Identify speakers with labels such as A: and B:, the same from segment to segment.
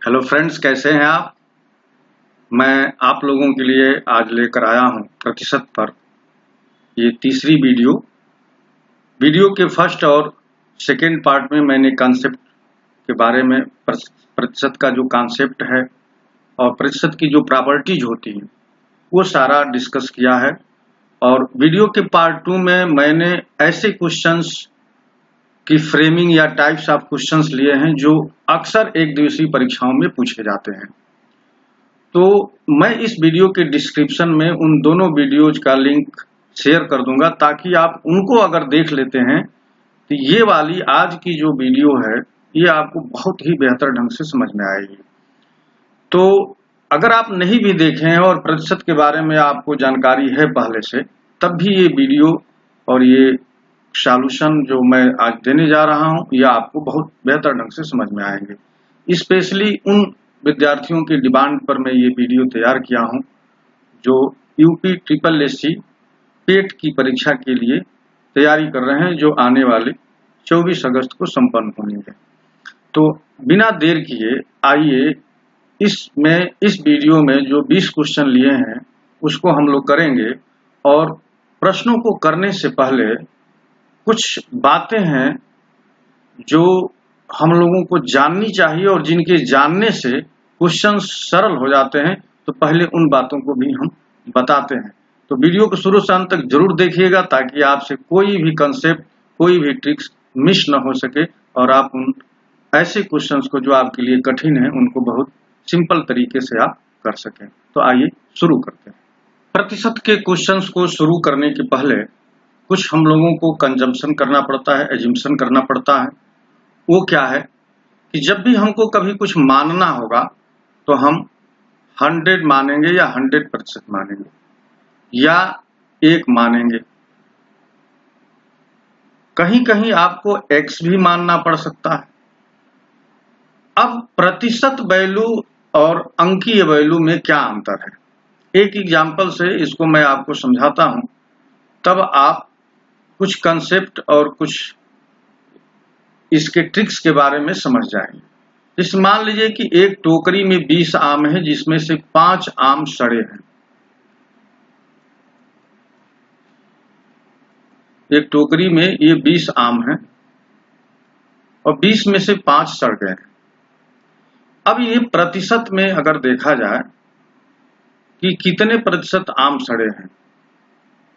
A: Hello friends, कैसे हैं आप। मैं आप लोगों के लिए आज लेकर आया हूं प्रतिशत पर ये तीसरी वीडियो के फर्स्ट और सेकेंड पार्ट में मैंने कॉन्सेप्ट के बारे में प्रतिशत का जो कॉन्सेप्ट है और प्रतिशत की जो प्रॉपर्टीज होती हैं वो सारा डिस्कस किया है। और वीडियो के पार्ट 2 में मैंने ऐसे क्वेश्चंस की फ्रेमिंग या टाइप्स ऑफ क्वेश्चंस लिए हैं जो अक्सर एक दिवसीय परीक्षाओं में पूछे जाते हैं। तो मैं इस वीडियो के डिस्क्रिप्शन में उन दोनों वीडियोज का लिंक शेयर कर दूंगा ताकि आप उनको अगर देख लेते हैं तो ये वाली आज की जो वीडियो है ये आपको बहुत ही बेहतर ढंग से समझ में आएगी। तो अगर आप नहीं भी देखे हैं और प्रतिशत के बारे में आपको जानकारी है पहले से, तब भी ये वीडियो और ये सॉल्यूशन जो मैं आज देने जा रहा हूं ये आपको बहुत बेहतर ढंग से समझ में आएंगे। स्पेशली उन विद्यार्थियों की डिमांड पर मैं ये वीडियो तैयार किया हूं जो यूपी SSSC पेट की परीक्षा के लिए तैयारी कर रहे हैं, जो आने वाले 24 अगस्त को संपन्न होनी है। तो बिना देर किए आइए इस वीडियो में जो 20 क्वेश्चन लिए हैं उसको हम लोग करेंगे। और प्रश्नों को करने से पहले कुछ बातें हैं जो हम लोगों को जाननी चाहिए और जिनके जानने से क्वेश्चन सरल हो जाते हैं, तो पहले उन बातों को भी हम बताते हैं। तो वीडियो को शुरू से अंत तक जरूर देखिएगा ताकि आपसे कोई भी कंसेप्ट, कोई भी ट्रिक्स मिस न हो सके और आप उन ऐसे क्वेश्चंस को जो आपके लिए कठिन है उनको बहुत सिंपल तरीके से आप कर सकें। तो आइए शुरू करते हैं। प्रतिशत के क्वेश्चंस को शुरू करने के पहले कुछ हम लोगों को कंजम्पशन करना पड़ता है, एज्यूम्पशन करना पड़ता है। वो क्या है कि जब भी हमको कभी कुछ मानना होगा तो हम 100 मानेंगे या 100% मानेंगे या 1 मानेंगे। कहीं कहीं आपको x भी मानना पड़ सकता है। अब प्रतिशत वैल्यू और अंकीय वैल्यू में क्या अंतर है, एक एग्जाम्पल से इसको मैं आपको समझाता हूं, तब आप कुछ कंसेप्ट और कुछ इसके ट्रिक्स के बारे में समझ जाएंगे। जैसे मान लीजिए कि एक टोकरी में 20 आम है जिसमें से 5 आम सड़े हैं। एक टोकरी में ये 20 आम है और 20 में से 5 सड़ गए हैं। अब ये प्रतिशत में अगर देखा जाए कि कितने प्रतिशत आम सड़े हैं,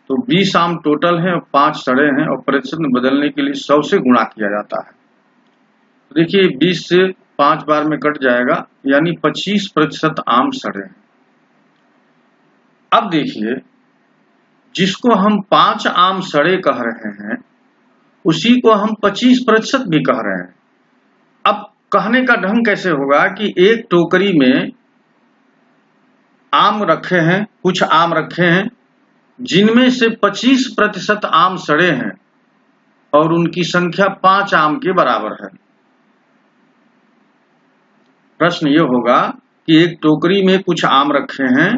A: तो 20 आम टोटल हैं और 5 सड़े हैं और प्रतिशत में बदलने के लिए 100 से गुणा किया जाता है। तो देखिए 20 से 5 बार में कट जाएगा, यानी 25% आम सड़े हैं। अब देखिए जिसको हम 5 आम सड़े कह रहे हैं उसी को हम 25% भी कह रहे हैं। अब कहने का ढंग कैसे होगा कि एक टोकरी में आम रखे हैं, कुछ आम रखे हैं जिनमें से 25% आम सड़े हैं और उनकी संख्या 5 आम के बराबर है। प्रश्न ये होगा कि एक टोकरी में कुछ आम रखे हैं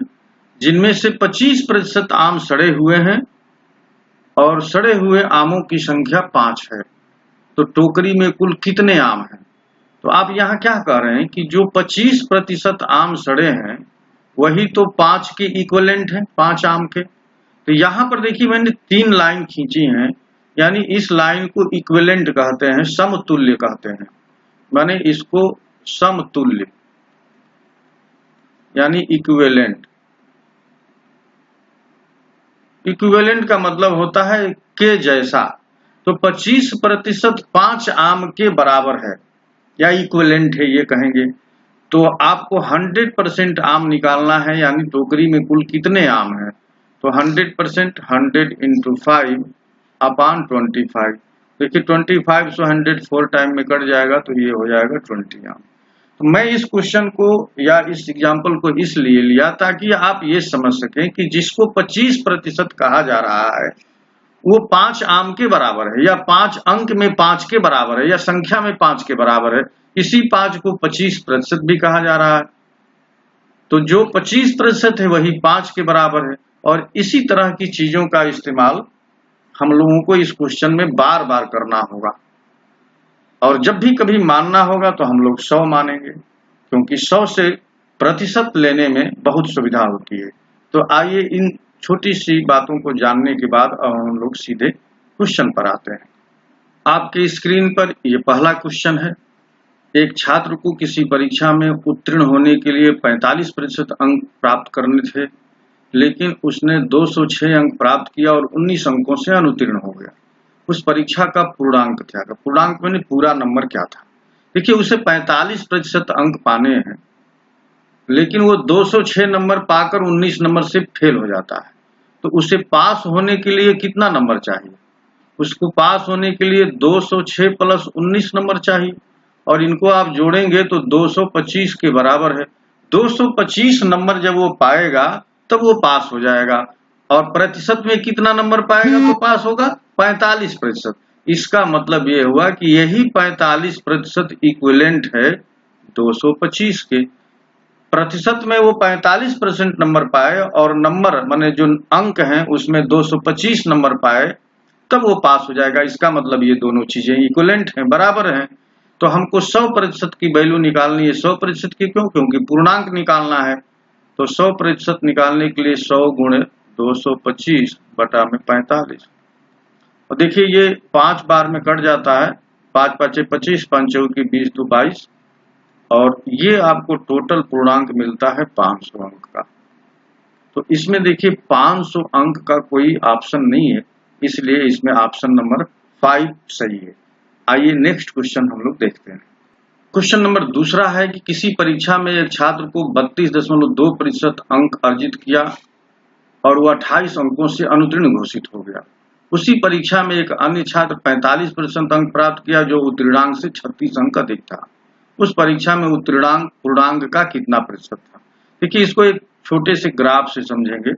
A: जिनमें से 25% आम सड़े हुए हैं और सड़े हुए आमों की संख्या 5 है, तो टोकरी में कुल कितने आम हैं। तो आप यहाँ क्या कह रहे हैं कि जो 25% आम सड़े हैं वही तो 5 के इक्विवेलेंट है, 5 आम के। तो यहाँ पर देखिए मैंने 3 लाइन खींची हैं, यानी इस लाइन को इक्विवेलेंट कहते हैं, समतुल्य कहते हैं। माने इसको समतुल्य यानी इक्विवेलेंट। इक्विवेलेंट का मतलब होता है के जैसा। तो 25% 5 आम के बराबर है या इक्विवेलेंट है ये कहेंगे। तो आपको 100% आम निकालना है, यानी टोकरी में कुल कितने आम हैं। तो 100% 100 × 5 अपॉन 25। देखिए 25 से 100 4 टाइम में कट जाएगा तो ये हो जाएगा 20 आम। तो मैं इस क्वेश्चन को या इस एग्जाम्पल को इसलिए लिया ताकि आप ये समझ सकें कि जिसको 25% कहा जा रहा है वो 5 आम के बराबर है या 5 अंक में 5 के बराबर है या संख्या में 5 के बराबर है। इसी 5 को 25% भी कहा जा रहा है। तो जो 25% है वही 5 के बराबर है। और इसी तरह की चीजों का इस्तेमाल हम लोगों को इस क्वेश्चन में बार बार करना होगा। और जब भी कभी मानना होगा तो हम लोग 100 मानेंगे, क्योंकि 100 से प्रतिशत लेने में बहुत सुविधा होती है। तो आइए इन छोटी सी बातों को जानने के बाद अब हम लोग सीधे क्वेश्चन पर आते हैं। आपकी स्क्रीन पर ये पहला क्वेश्चन है। एक छात्र को किसी परीक्षा में उत्तीर्ण होने के लिए 45% अंक प्राप्त करने थे, लेकिन उसने 206 अंक प्राप्त किया और 19 अंकों से अनुत्तीर्ण हो गया। उस परीक्षा का पूर्णांक क्या था? पूर्णांक मैंने पूरा नंबर क्या था? देखिए, उसे 45% अंक पाने हैं, लेकिन वो 206 नंबर पाकर 19 नंबर से फेल हो जाता है। तो उसे पास होने के लिए कितना नंबर चाहिए? उसको पास होने के लिए 206 प्लस 19 नंबर चाहिए, और इनको आप जोड़ेंगे तो 225 के बराबर है। 225 नंबर जब वो पाएगा तब वो पास हो जाएगा। और प्रतिशत में कितना नंबर पाएगा तो पास होगा? 45%। इसका मतलब ये हुआ कि यही 45% इक्विवेलेंट है 225 के। प्रतिशत में वो 45% नंबर पाए और नंबर माने जो अंक हैं उसमें 225 नंबर पाए, तब वो पास हो जाएगा। इसका मतलब ये दोनों चीजें इक्विवेलेंट हैं, बराबर हैं। तो हमको 100% की वैल्यू निकालनी है। 100% की क्यों? क्योंकि पूर्णांक निकालना है। तो 100% निकालने के लिए 100 गुणे 225 बटा में 45। और देखिए ये 5 बार में कट जाता है। 5 5 25, 5 चौकी 20 2 22, और ये आपको टोटल पूर्णांक मिलता है 500 अंक का। तो इसमें देखिए 500 अंक का कोई ऑप्शन नहीं है, इसलिए इसमें ऑप्शन नंबर 5 सही है। आइए नेक्स्ट क्वेश्चन हम लोग देखते हैं। क्वेश्चन नंबर दूसरा है कि किसी परीक्षा में एक छात्र को 32.2% अंक अर्जित किया और वह 28 अंकों से अनुत्तीर्ण घोषित हो गया। उसी परीक्षा में एक अन्य छात्र 45% अंक प्राप्त किया जो उत्तीर्णांक से 36 अंक अधिक था। उस परीक्षा में उत्तीर्णांक पूर्णांक का कितना प्रतिशत था? देखिए, इसको एक छोटे से ग्राफ से समझेंगे।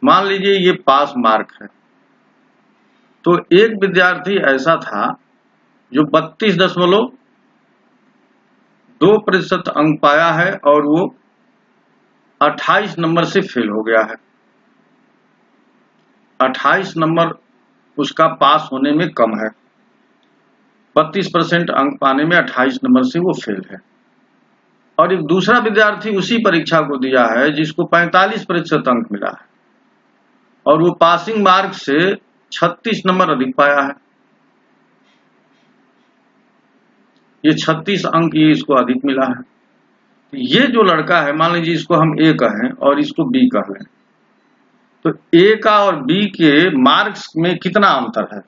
A: मान लीजिए ये पास मार्क है। तो एक विद्यार्थी ऐसा था जो 32.2% अंक पाया है और वो 28 नंबर से फेल हो गया है। 28 नंबर उसका पास होने में कम है। 32% अंक पाने में 28 नंबर से वो फेल है। और एक दूसरा विद्यार्थी उसी परीक्षा को दिया है जिसको 45% अंक मिला है और वो पासिंग मार्क से 36 नंबर अधिक पाया है। ये 36 अंक ये इसको अधिक मिला है। ये जो लड़का है, मान लीजिए इसको हम ए कहें और इसको बी कह लें, तो ए का और बी के मार्क्स में कितना अंतर है?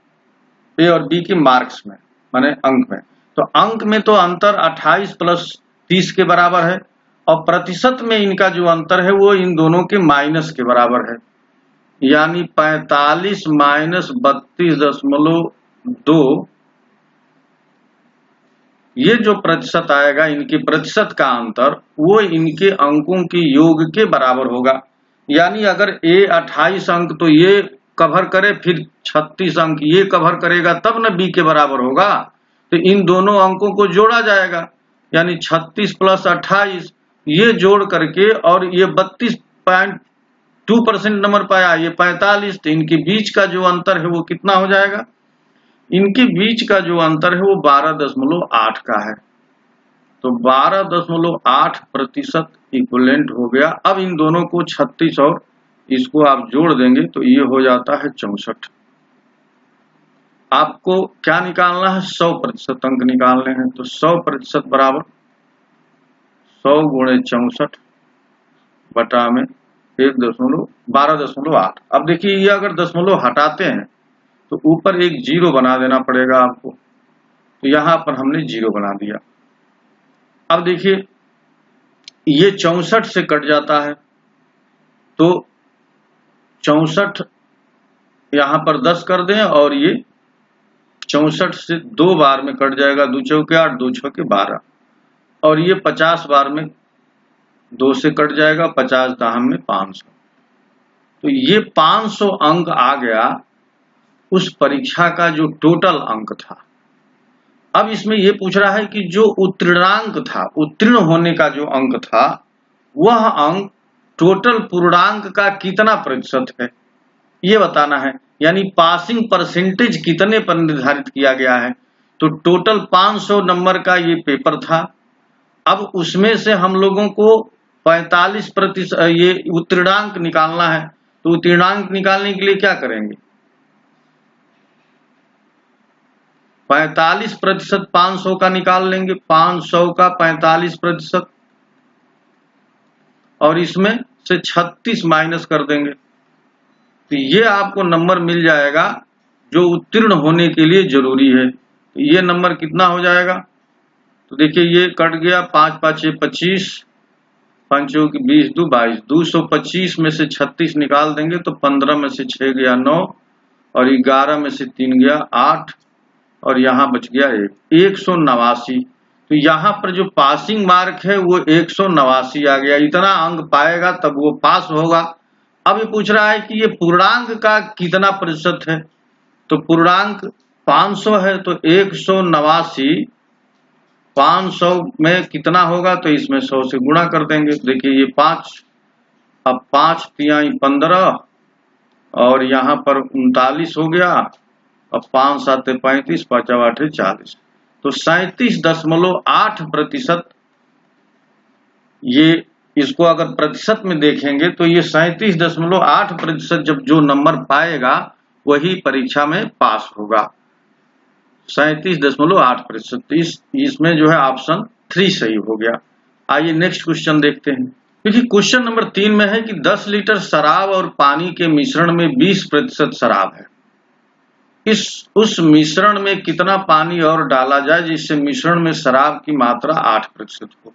A: ए और बी के मार्क्स में माने अंक में। तो अंक में तो अंतर 28 प्लस 30 के बराबर है, और प्रतिशत में इनका जो अंतर है वो इन दोनों के माइनस के बराबर है। यानी 45 माइनस 32.2, ये जो प्रतिशत आएगा, इनके प्रतिशत का अंतर, वो इनके अंकों के योग के बराबर होगा। यानी अगर ए 28 अंक तो ये कवर करे, फिर 36 अंक ये कवर करेगा, तब न बी के बराबर होगा। तो इन दोनों अंकों को जोड़ा जाएगा, यानी 36 प्लस 28 ये जोड़ करके, और ये 32.2% नंबर पाया, ये 45, तो इनके बीच का जो अंतर है वो कितना हो जाएगा? इनके बीच का जो अंतर है वो 12.8 का है। तो 12.8% इक्विवेलेंट हो गया। अब इन दोनों को 36 और इसको आप जोड़ देंगे तो ये हो जाता है 64। आपको क्या निकालना है? 100% अंक निकालने हैं। तो 100% बराबर 100 गुणे 64 बटा में 12.8। अब देखिए ये अगर दशमलव हटाते हैं तो ऊपर एक जीरो बना देना पड़ेगा आपको। तो यहां पर हमने जीरो बना दिया। अब देखिए ये 64 से कट जाता है, तो 64 यहां पर 10 कर दें, और ये 64 से 2 बार में कट जाएगा। 2 चौके 8, 2 छक्के 12, और ये 50 बार में 2 से कट जाएगा। 50 दाहम में 500। तो ये 500 अंक आ गया उस परीक्षा का जो टोटल अंक था। अब इसमें यह पूछ रहा है कि जो उत्तीर्णांक था, उत्तीर्ण होने का जो अंक था, वह अंक टोटल पूर्णांक का कितना प्रतिशत है, ये बताना है। यानी पासिंग परसेंटेज कितने पर निर्धारित किया गया है। तो टोटल 500 नंबर का ये पेपर था, अब उसमें से हम लोगों को 45% ये उत्तीर्णांक निकालना है। तो उत्तीर्णांक निकालने के लिए क्या करेंगे? 45% 500 का निकाल लेंगे, 500 का 45%, और इसमें से 36 माइनस कर देंगे। तो ये आपको नंबर मिल जाएगा जो उत्तीर्ण होने के लिए जरूरी है। तो ये नंबर कितना हो जाएगा? तो देखिए ये कट गया, 5 5 6 25, 5 की 20 2 22, 225 में से 36 निकाल देंगे तो 15 में से 6 गया 9, और 11 में से 3 गया 8, और यहाँ बच गया 189। तो यहाँ पर जो पासिंग मार्क है वो 189 आ गया। इतना अंक पाएगा तब वो पास होगा। अब ये पूछ रहा है कि ये पूर्णांक का कितना प्रतिशत है। तो पूर्णांक 500 है, तो 189 500 में कितना होगा? तो इसमें 100 से गुणा कर देंगे। देखिए ये 5, अब 5 तिहाई 15, और यहाँ पर 39 हो गया। अब 5 7 35, 5 8 40, तो 37.8%। ये इसको अगर प्रतिशत में देखेंगे तो ये 37.8% जब जो नंबर पाएगा वही परीक्षा में पास होगा। 37.8%। इसमें जो है ऑप्शन 3 सही हो गया। आइए नेक्स्ट क्वेश्चन देखते हैं। देखिए क्वेश्चन नंबर 3 में है कि 10 लीटर शराब और पानी के मिश्रण में 20% शराब है। उस मिश्रण में कितना पानी और डाला जाए जिससे मिश्रण में शराब की मात्रा 8% हो।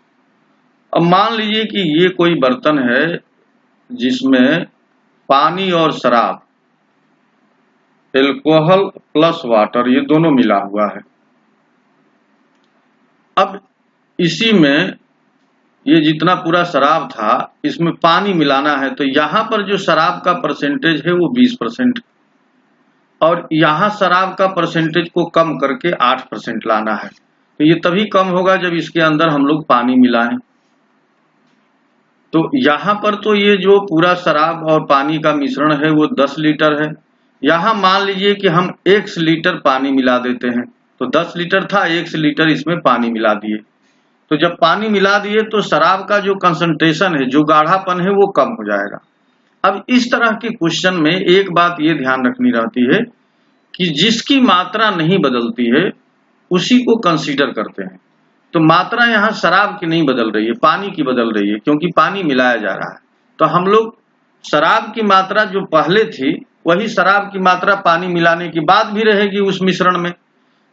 A: अब मान लीजिए कि ये कोई बर्तन है जिसमें पानी और शराब, एल्कोहल प्लस वाटर, ये दोनों मिला हुआ है। अब इसी में ये जितना पूरा शराब था इसमें पानी मिलाना है। तो यहाँ पर जो शराब का परसेंटेज है वो 20%, और यहाँ शराब का परसेंटेज को कम करके 8% लाना है। तो ये तभी कम होगा जब इसके अंदर हम लोग पानी मिलाएं। तो यहाँ पर तो ये जो पूरा शराब और पानी का मिश्रण है वो 10 लीटर है। यहाँ मान लीजिए कि हम 1 लीटर पानी मिला देते हैं। तो 10 लीटर था, 1 लीटर इसमें पानी मिला दिए। तो जब पानी मिला दिए तो शराब का जो कंसंट्रेशन है, जो गाढ़ापन है, वो कम हो जाएगा। अब इस तरह के क्वेश्चन में एक बात ये ध्यान रखनी रहती है कि जिसकी मात्रा नहीं बदलती है उसी को कंसीडर करते हैं। तो मात्रा यहाँ शराब की नहीं बदल रही है, पानी की बदल रही है, क्योंकि पानी मिलाया जा रहा है। तो हम लोग शराब की मात्रा जो पहले थी वही शराब की मात्रा पानी मिलाने के बाद भी रहेगी उस मिश्रण में।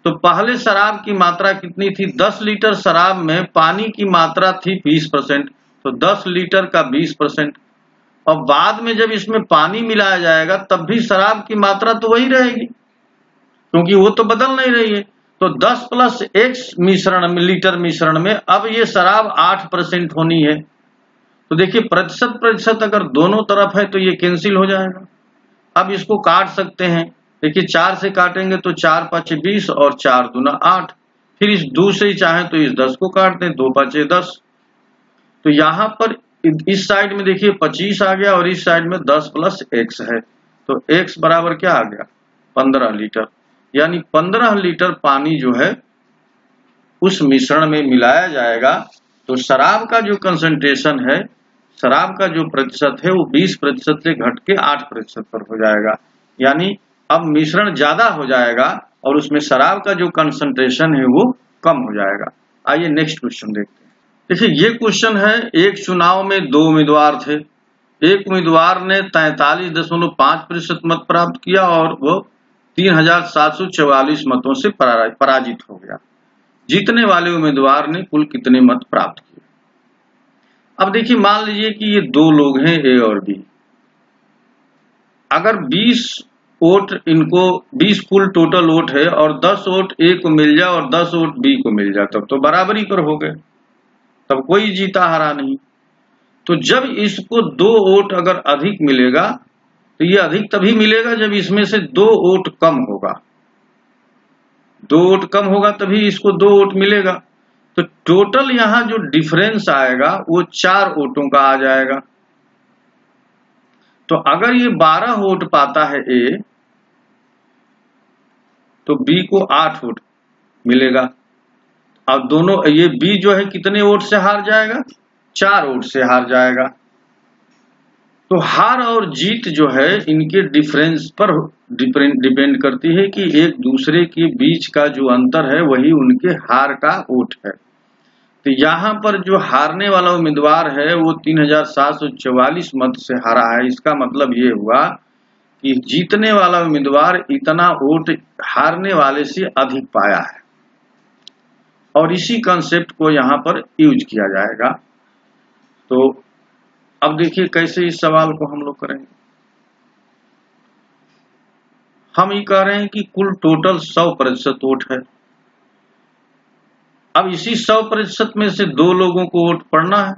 A: तो पहले शराब की मात्रा कितनी थी? 10 लीटर शराब में पानी की मात्रा थी 20%, तो 10 लीटर का 20%। और बाद में जब इसमें पानी मिलाया जाएगा तब भी शराब की मात्रा तो वही रहेगी, क्योंकि वो तो बदल नहीं रही है। तो 10 प्लस X लीटर मिश्रण में अब ये शराब 8% होनी है। तो देखिए प्रतिशत अगर दोनों तरफ है तो ये कैंसिल हो जाएगा। अब इसको काट सकते हैं। देखिए 4 से काटेंगे तो 4 5 20 और 4 दूना 8। फिर इस 2 से चाहें तो इस 10 को काट दें, 2 5 10। तो यहाँ पर इस साइड में देखिए 25 आ गया और इस साइड में 10 प्लस X है। तो X बराबर क्या आ गया? 15 लीटर। यानी 15 लीटर पानी जो है उस मिश्रण में मिलाया जाएगा। तो शराब का जो कंसंट्रेशन है, शराब का जो प्रतिशत है वो 20% से घट के 8% पर हो जाएगा। यानी अब मिश्रण ज्यादा हो जाएगा और उसमें शराब का जो कंसंट्रेशन है वो कम हो जाएगा। आइए नेक्स्ट क्वेश्चन देखते हैं। देखिए ये क्वेश्चन है, एक चुनाव में 2 उम्मीदवार थे। एक उम्मीदवार ने 43.5% मत प्राप्त किया और वो 3744 मतों से पराजित हो गया। जीतने वाले उम्मीदवार ने कुल कितने मत प्राप्त किए? अब देखिए मान लीजिए कि ये 2 लोग हैं, ए और बी। अगर 20 वोट इनको 20 कुल टोटल वोट है और 10 वोट ए को मिल जाए और 10 वोट बी को मिल जाए तब तो बराबरी पर हो गए, तब कोई जीता हारा नहीं। तो जब इसको 2 वोट अगर अधिक मिलेगा तो ये अधिक तभी मिलेगा जब इसमें से 2 वोट कम होगा। 2 वोट कम होगा तभी इसको 2 वोट मिलेगा। तो टोटल यहाँ जो डिफरेंस आएगा वो 4 वोटों का आ जाएगा। तो अगर ये 12 वोट पाता है ए तो बी को 8 वोट मिलेगा। अब दोनों ये बी जो है कितने वोट से हार जाएगा, 4 वोट से हार जाएगा। तो हार और जीत जो है इनके डिफरेंस पर डिपेंड करती है कि एक दूसरे के बीच का जो अंतर है वही उनके हार का वोट है। तो यहाँ पर जो हारने वाला उम्मीदवार है वो 3744 मत से हारा है। इसका मतलब ये हुआ कि जीतने वाला उम्मीदवार इतना वोट हारने वाले से अधिक पाया है, और इसी कंसेप्ट को यहाँ पर यूज किया जाएगा। तो अब देखिए कैसे इस सवाल को हम लोग करेंगे। हम ये कह रहे हैं कि कुल टोटल 100% वोट है। अब इसी 100% में से 2 लोगों को वोट पड़ना है।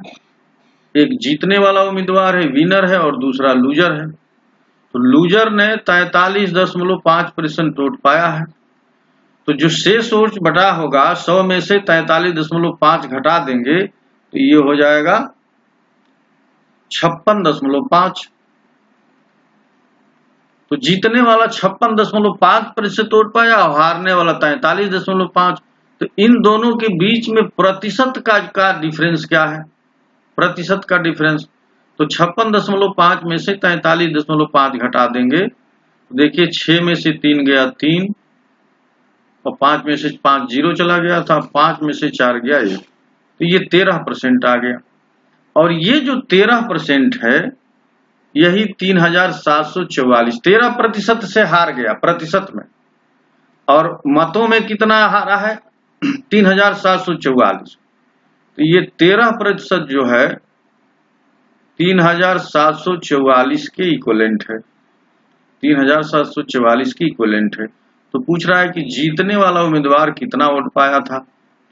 A: एक जीतने वाला उम्मीदवार है, विनर है, और दूसरा लूजर है। तो लूजर ने 43.5% वोट पाया है। तो जो शेष वोट बटा होगा 100 में से 43.5 घटा देंगे तो ये हो जाएगा 56.5। तो जीतने वाला 56.5% वोट पाया और हारने वाला 43.5। तो इन दोनों के बीच में प्रतिशत का डिफरेंस क्या है, प्रतिशत का डिफरेंस। तो 56.5 में से 43.5 घटा देंगे तो देखिए 6 में से 3 गया 3, और 5 में से 5 0 चला गया था, 5 में से 4 गया 1, तो ये 13% आ गया। और ये जो 13% है यही 3744, 13% से हार गया प्रतिशत में, और मतों में कितना हारा है 3744। तो ये 13% जो है 3744 के इक्विवेलेंट है, 3744 की इक्विवेलेंट है। तो पूछ रहा है कि जीतने वाला उम्मीदवार कितना वोट पाया था।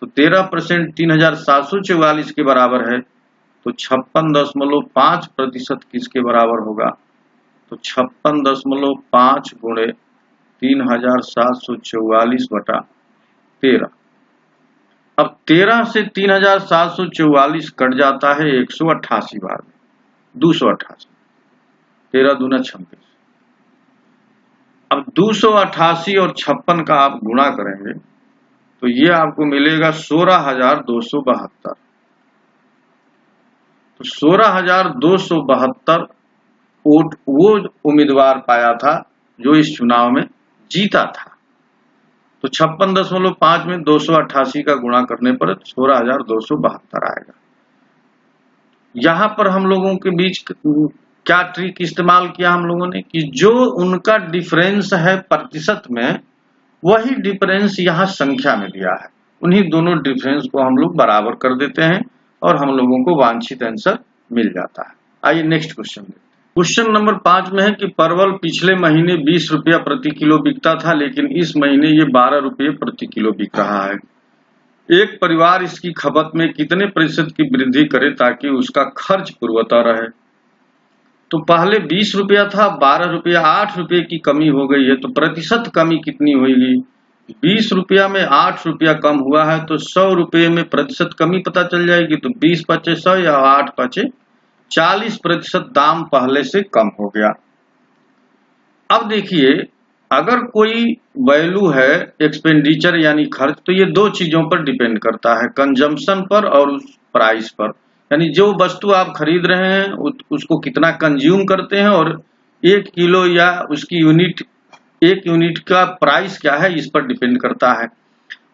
A: तो 13% 3744 के बराबर है, तो 56.5% किसके बराबर होगा। तो 56.5 गुणे 3744 बटा 13। अब 13 से 3744 कट जाता है 188 बार में, 288, 13 दूना 26। अब 288 और 56 का आप गुणा करेंगे तो ये आपको मिलेगा 16,272। तो 16,272 वोट वो उम्मीदवार पाया था जो इस चुनाव में जीता था। तो 56.5 में 288 का गुणा करने पर 16,272 आएगा। यहां पर हम लोगों के बीच क्या ट्रिक इस्तेमाल किया हम लोगों ने कि जो उनका डिफरेंस है प्रतिशत में, वही डिफरेंस यहाँ संख्या में दिया है, उन्हीं दोनों डिफरेंस को हम लोग बराबर कर देते हैं और हम लोगों को वांछित आंसर मिल जाता है। आइए नेक्स्ट क्वेश्चन देखते हैं। क्वेश्चन नंबर 5 में है कि परवल पिछले महीने 20 रुपया प्रति किलो बिकता था, लेकिन इस महीने ये 12 रुपये प्रति किलो बिक रहा है। एक परिवार इसकी खपत में कितने प्रतिशत की वृद्धि करे ताकि उसका खर्च पूर्वता रहे। तो पहले 20 रुपया था, 12 रुपया, 8 रुपये की कमी हो गई है। तो प्रतिशत कमी कितनी होगी, 20 रुपया में 8 रुपया कम हुआ है तो 100 रुपये में प्रतिशत कमी पता चल जाएगी। तो 20 पचे 100 या 8 पचे 40% दाम पहले से कम हो गया। अब देखिए अगर कोई वैल्यू है एक्सपेंडिचर यानी खर्च, तो ये 2 चीजों पर डिपेंड करता है, कंजम्पशन पर और उस प्राइस पर। यानी जो वस्तु आप खरीद रहे हैं उसको कितना कंज्यूम करते हैं और 1 किलो या उसकी यूनिट, 1 यूनिट का प्राइस क्या है इस पर डिपेंड करता है।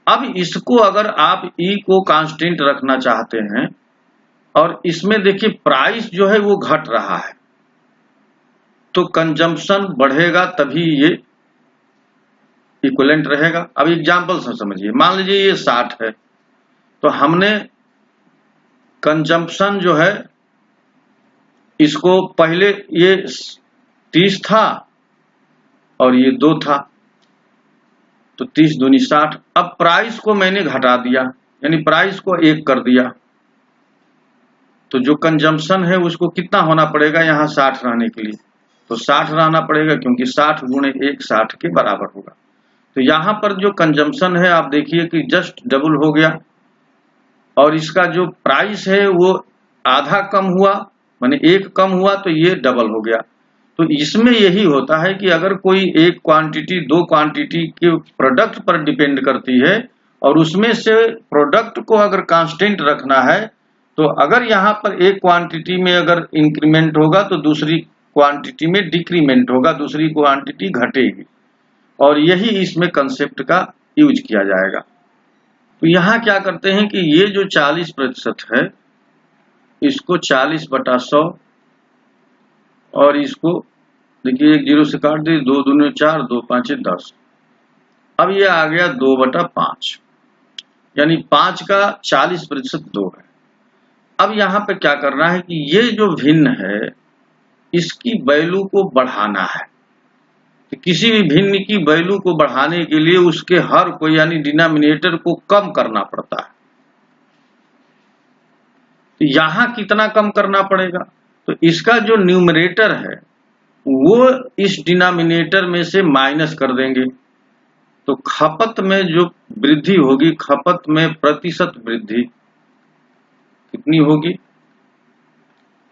A: अब इसको अगर आप ई को कांस्टेंट रखना चाहते हैं और इसमें देखिए प्राइस जो है वो घट रहा है तो कंजम्पशन बढ़ेगा तभी ये इक्विवेलेंट रहेगा। अब एग्जांपल से समझिए, मान लीजिए ये 60 है तो हमने कंजम्पशन जो है इसको पहले ये 30 था और ये 2 था तो 30 दूनी 60। अब प्राइस को मैंने घटा दिया यानी प्राइस को 1 कर दिया तो जो कंजम्पशन है उसको कितना होना पड़ेगा यहाँ 60 रहने के लिए, तो 60 रहना पड़ेगा क्योंकि 60 गुणे 1 60 के बराबर होगा। तो यहाँ पर जो कंजम्पशन है आप देखिए कि जस्ट डबल हो गया और इसका जो प्राइस है वो आधा कम हुआ, माने 1 कम हुआ तो ये डबल हो गया। तो इसमें यही होता है कि अगर कोई एक क्वांटिटी 2 क्वांटिटी के प्रोडक्ट पर डिपेंड करती है और उसमें से प्रोडक्ट को अगर कांस्टेंट रखना है तो अगर यहाँ पर एक क्वांटिटी में अगर इंक्रीमेंट होगा तो दूसरी क्वांटिटी में डिक्रीमेंट होगा, दूसरी क्वांटिटी घटेगी, और यही इसमें कंसेप्ट का यूज किया जाएगा। तो यहाँ क्या करते हैं कि ये जो 40% है इसको 40/100 और इसको देखिए 1 0 से काट दे, 2 दूने 4, 2 5 10। अब ये आ गया 2/5, यानी 5 का 40% 2 है। अब यहाँ पे क्या करना है कि ये जो भिन्न है इसकी वैल्यू को बढ़ाना है। तो किसी भी भिन्न की वैल्यू को बढ़ाने के लिए उसके हर को यानी डिनोमिनेटर को कम करना पड़ता है। तो यहां कितना कम करना पड़ेगा? तो इसका जो न्यूमरेटर है वो इस डिनोमिनेटर में से माइनस कर देंगे, तो खपत में जो वृद्धि होगी, खपत में प्रतिशत वृद्धि कितनी होगी?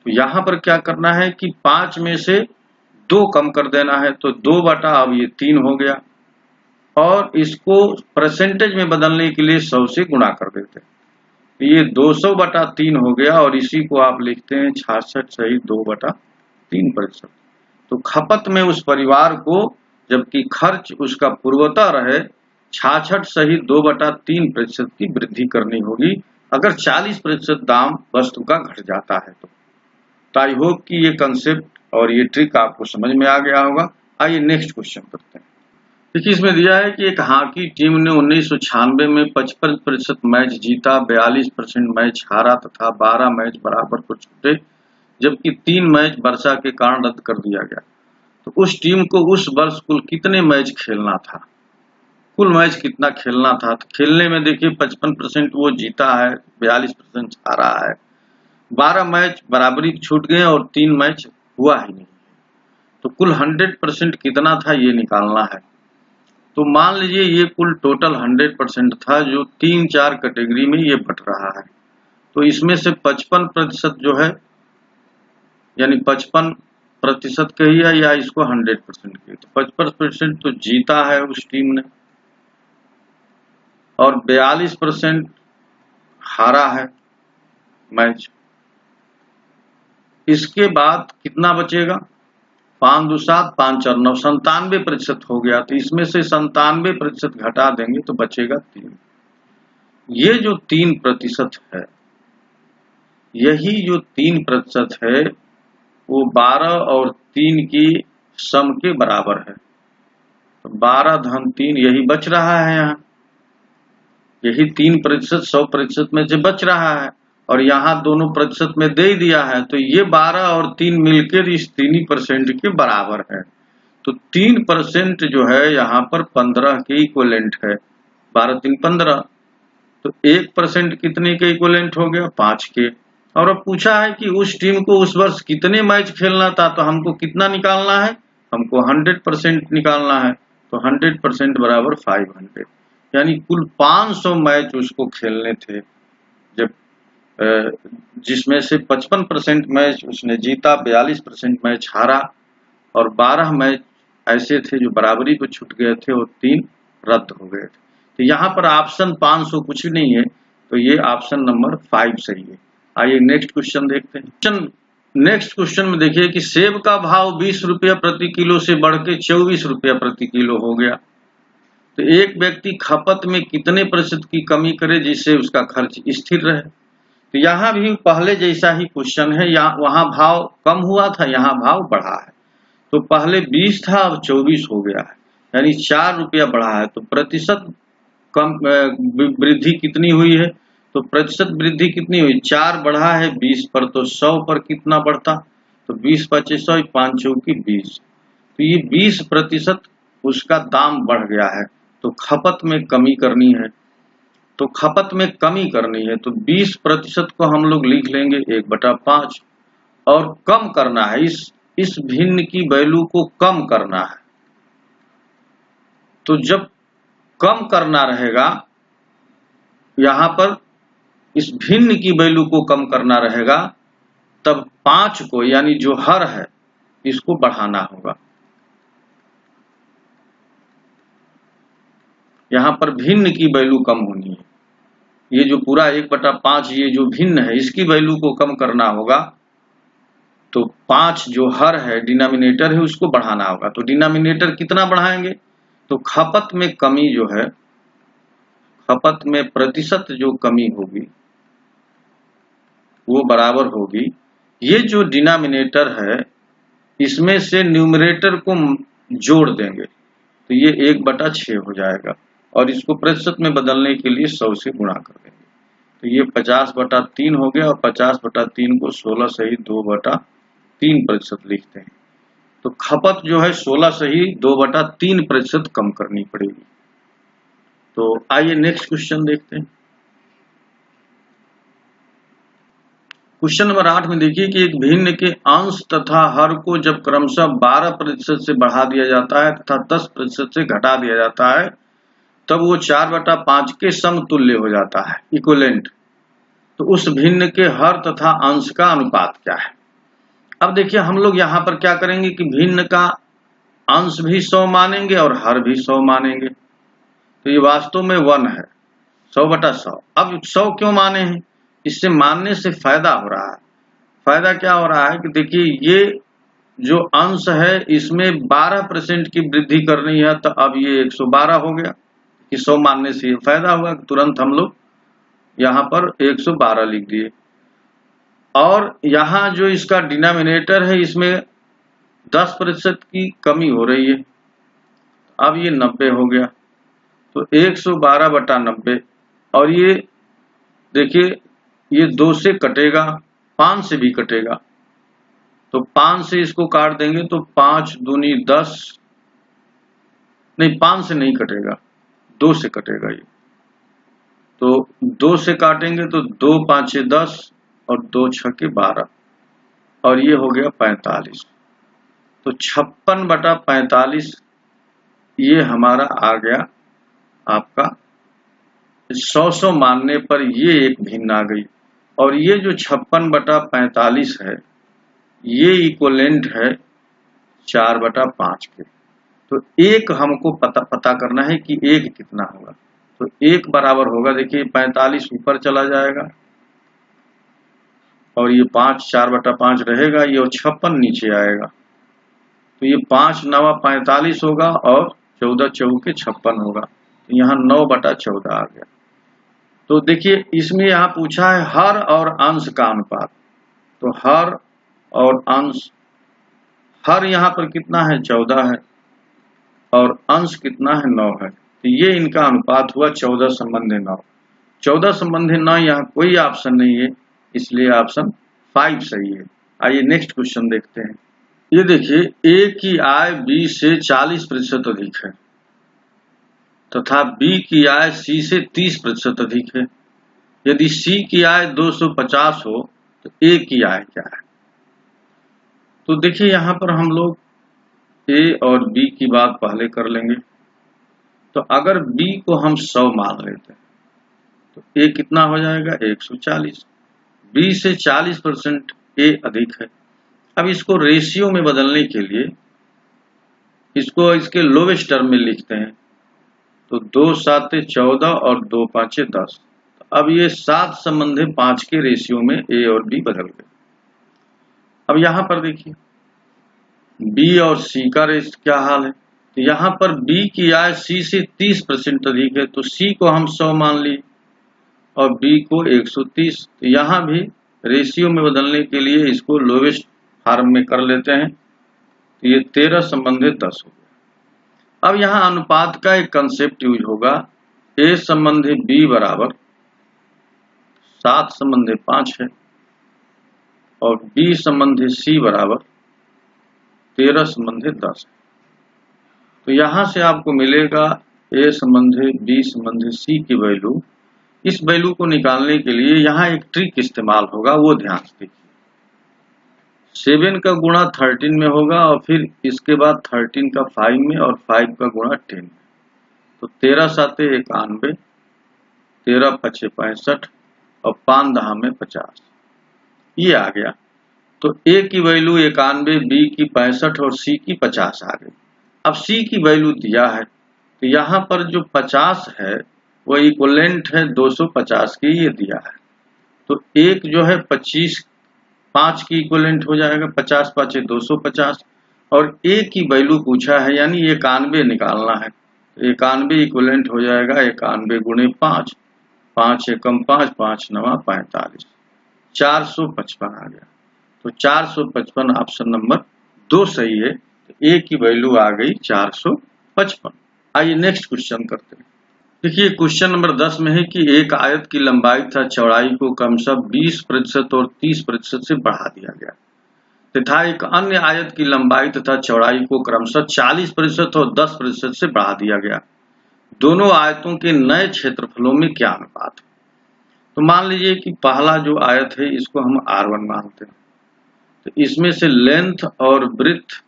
A: तो यहां पर क्या करना है कि 5 में से 2 कम कर देना है, तो 2 बटा अब ये 3 हो गया, और इसको परसेंटेज में बदलने के लिए 100 से गुणा कर देते हैं। तो ये 200/3 हो गया, और इसी को आप लिखते हैं 66 सही 2/3%। तो खपत में उस परिवार को, जबकि खर्च उसका पूर्वतः रहे, 66 सही 2/3% की वृद्धि करनी होगी अगर 40% दाम वस्तु का घट जाता है। तो आई होप कि ये कंसेप्ट और ये ट्रिक आपको समझ में आ गया होगा। आइए नेक्स्ट क्वेश्चन करते हैं। देखिए इसमें दिया है कि एक हॉकी टीम ने 1996 में 55% मैच जीता, 42% मैच हारा तथा 12 मैच बराबर को छूटे, जबकि 3 मैच वर्षा के कारण रद्द कर दिया गया। तो उस टीम को उस वर्ष कुल कितने मैच खेलना था? कुल मैच कितना खेलना था? तो खेलने में देखिए 55% वो जीता है, 42% हारा है, 12 मैच बराबरी छूट गए और 3 मैच हुआ ही नहीं। तो कुल 100% कितना था ये निकालना है। तो मान लीजिए ये कुल टोटल 100% था जो 3-4 कैटेगरी में ये बट रहा है। तो इसमें से 55% जो है यानी 55% कहिए या इसको 100% कहिए, तो 55% तो जीता है उस टीम ने, और 42% हारा है मैच। इसके बाद कितना बचेगा? 5 2 7 5 4 9, 97% हो गया। तो इसमें से 97% घटा देंगे तो बचेगा 3। ये जो 3% है, यही जो 3% है वो 12 और 3 की सम के बराबर है। तो 12 धन 3 यही बच रहा है यहाँ, यही 3% 100% में से बच रहा है, और यहाँ दोनों प्रतिशत में दे ही दिया है। तो ये 12 और 3 मिलकर इस 3% के बराबर है। तो 3% जो है यहाँ पर 15 के इक्विवेलेंट है, 12 3 15। तो 1% कितने के इक्विवेलेंट हो गया? 5 के। और अब पूछा है कि उस टीम को उस वर्ष कितने मैच खेलना था, तो हमको कितना निकालना है? हमको 100% निकालना है। तो 100% बराबर 500, यानी कुल 500 मैच उसको खेलने थे, जब जिसमें से 55% मैच उसने जीता, 42% मैच हारा, और 12 मैच ऐसे थे जो बराबरी को छूट गए थे और 3 रद्द हो गए थे। तो यहाँ पर ऑप्शन 500 कुछ भी नहीं है, तो ये ऑप्शन नंबर 5 सही है। आइए नेक्स्ट क्वेश्चन देखते हैं। नेक्स्ट क्वेश्चन में देखिए कि सेब का भाव 20 रुपया प्रति किलो से बढ़ के 24 रुपया प्रति किलो हो गया। तो एक व्यक्ति खपत में कितने प्रतिशत की कमी करे जिससे उसका खर्च स्थिर रहे? तो यहाँ भी पहले जैसा ही क्वेश्चन है, यहाँ वहां भाव कम हुआ था, यहाँ भाव बढ़ा है। तो पहले 20 था, अब 24 हो गया है, यानी 4 रुपया बढ़ा है। तो प्रतिशत कम वृद्धि कितनी हुई है? तो प्रतिशत वृद्धि कितनी हुई? 4 बढ़ा है 20 पर, तो 100 पर कितना बढ़ता? तो 20 25 100, 5 चौकी 20। तो ये 20% उसका दाम बढ़ गया है। तो खपत में कमी करनी है, तो खपत में कमी करनी है, तो 20% को हम लोग लिख लेंगे 1/5, और कम करना है, इस भिन्न की वैल्यू को कम करना है। तो जब कम करना रहेगा, यहां पर इस भिन्न की वैल्यू को कम करना रहेगा, तब 5 को यानी जो हर है इसको बढ़ाना होगा। यहाँ पर भिन्न की वैल्यू कम होनी है। ये जो पूरा 1/5 ये जो भिन्न है इसकी वैल्यू को कम करना होगा, तो 5 जो हर है डिनोमिनेटर है उसको बढ़ाना होगा। तो डिनोमिनेटर कितना बढ़ाएंगे, तो खपत में कमी जो है, खपत में प्रतिशत जो कमी होगी वो बराबर होगी, ये जो डिनोमिनेटर है इसमें से न्यूमरेटर को जोड़ देंगे तो ये 1/6 हो जाएगा, और इसको प्रतिशत में बदलने के लिए 100 से गुणा कर देंगे। तो ये 50/3 हो गया, और 50/3 को 16 सही 2/3% लिखते हैं। तो खपत जो है 16 सही 2/3% कम करनी पड़ेगी। तो आइए नेक्स्ट क्वेश्चन देखते हैं। क्वेश्चन नंबर 8 में देखिए कि एक भिन्न के अंश तथा हर को जब क्रमशः 12% से बढ़ा दिया जाता है तथा 10% से घटा दिया जाता है तब वो 4/5 के समतुल्य हो जाता है, इक्विवेलेंट। तो उस भिन्न के हर तथा अंश का अनुपात क्या है। अब देखिए हम लोग यहाँ पर क्या करेंगे कि भिन्न का अंश भी 100 मानेंगे और हर भी 100 मानेंगे। तो ये वास्तव में 1 है, 100/100। अब 100 क्यों माने हैं, इससे मानने से फायदा हो रहा है। फायदा क्या हो रहा है कि देखिए ये जो अंश है इसमें 12% की वृद्धि करनी है, तो अब ये 112 हो गया कि 100 मानने से ये फायदा हुआ, तुरंत हम लोग यहाँ पर 112 लिख दिए। और यहाँ जो इसका डिनोमिनेटर है इसमें 10% की कमी हो रही है, अब ये 90 हो गया। तो 112/90, और ये देखिए ये 2 से कटेगा, 5 से भी कटेगा, तो 5 से इसको काट देंगे तो 5 दूनी 10, नहीं 5 से नहीं कटेगा, 2 से कटेगा ये। तो 2 से काटेंगे तो 2 5 10 और 2 6 12, और ये हो गया 45। तो 56/45 ये हमारा आ गया आपका 100 मानने पर ये एक भिन्न आ गई। और ये जो 56/45 है ये इक्विवेलेंट है 4/5 के। तो एक हमको पता करना है कि एक कितना होगा। तो एक बराबर होगा, देखिए 45 ऊपर चला जाएगा और ये 5 4/5 रहेगा, ये और 56 नीचे आएगा। तो ये 5 9 45 होगा और 14 चौके 56 होगा। तो यहाँ 9/14 आ गया। तो देखिए इसमें यहाँ पूछा है हर और अंश का अनुपात। तो हर और अंश, हर यहाँ पर कितना है 14 है और अंश कितना है 9 है। तो ये इनका अनुपात हुआ 14/9। 14/9 यहाँ कोई ऑप्शन नहीं है, इसलिए ऑप्शन 5 सही है। आइए नेक्स्ट क्वेश्चन देखते हैं। ये देखिए ए की आय बी से 40% अधिक है तथा बी की आय सी से 30% अधिक है। यदि सी की आय 250 हो तो ए की आय क्या है। तो देखिए यहाँ पर हम लोग ए और बी की बात पहले कर लेंगे। तो अगर बी को हम 100 मान लेते हैं तो ए कितना हो जाएगा 140। बी से 40% ए अधिक है। अब इसको रेशियो में बदलने के लिए इसको इसके लोवेस्ट टर्म में लिखते हैं। तो 2 7 14 और 2 5 10। अब ये 7/5 के रेशियो में ए और बी बदल गए। अब यहाँ पर देखिए बी और सी का क्या हाल है। तो यहाँ पर बी की आय सी से 30% अधिक है, तो सी को हम 100 मान लिए और बी को 130। तो यहाँ भी रेशियो में बदलने के लिए इसको लोवेस्ट फॉर्म में कर लेते हैं। तो ये 13/10 हो गया। अब यहाँ अनुपात का एक कंसेप्ट यूज होगा, ए संबंधी बी बराबर 7/5 है और बी संबंधी सी बराबर 13/10 है। तो यहाँ से आपको मिलेगा ए संबंधी बी संबंधी सी की वैल्यू। इस वैल्यू को निकालने के लिए यहाँ एक ट्रिक इस्तेमाल होगा, वो ध्यान से देखिए। 7 का गुणा 13 में होगा और फिर इसके बाद 13 का 5 में और 5 का गुणा 10 में। तो 13 7 91, 13 5 65 और 5 10 में 50, ये आ गया। तो ए की वैल्यू 91, बी की 65 और सी की 50 आ गई। अब सी की वैल्यू दिया है तो यहाँ पर जो 50 है वो इक्विवेलेंट है 250 की, ये दिया है। तो एक जो है 25 5 की इक्विवेलेंट हो जाएगा, 50 5 250, और ए की वैल्यू पूछा है यानी 91 निकालना है। 91 इक्विवेलेंट हो जाएगा 91 गुणे 5, 5 एकम 5, 5 नवा 45, 455 आ गया। तो 455 ऑप्शन नंबर 2 सही है। तो ए की वैल्यू आ गई 455। आइए नेक्स्ट क्वेश्चन करते हैं। देखिए क्वेश्चन नंबर 10 में है कि एक आयत की लंबाई तथा चौड़ाई को क्रमशः 20% और 30% से बढ़ा दिया गया तथा एक अन्य आयत की लंबाई तथा चौड़ाई को क्रमशः 40% और 10% से बढ़ा दिया गया। दोनों आयतों के नए क्षेत्रफलों में क्या अनुपात है? तो मान लीजिए कि पहला जो आयत है इसको हम R1 मानते हैं, तो इसमें से लेंथ और ब्रेड्थ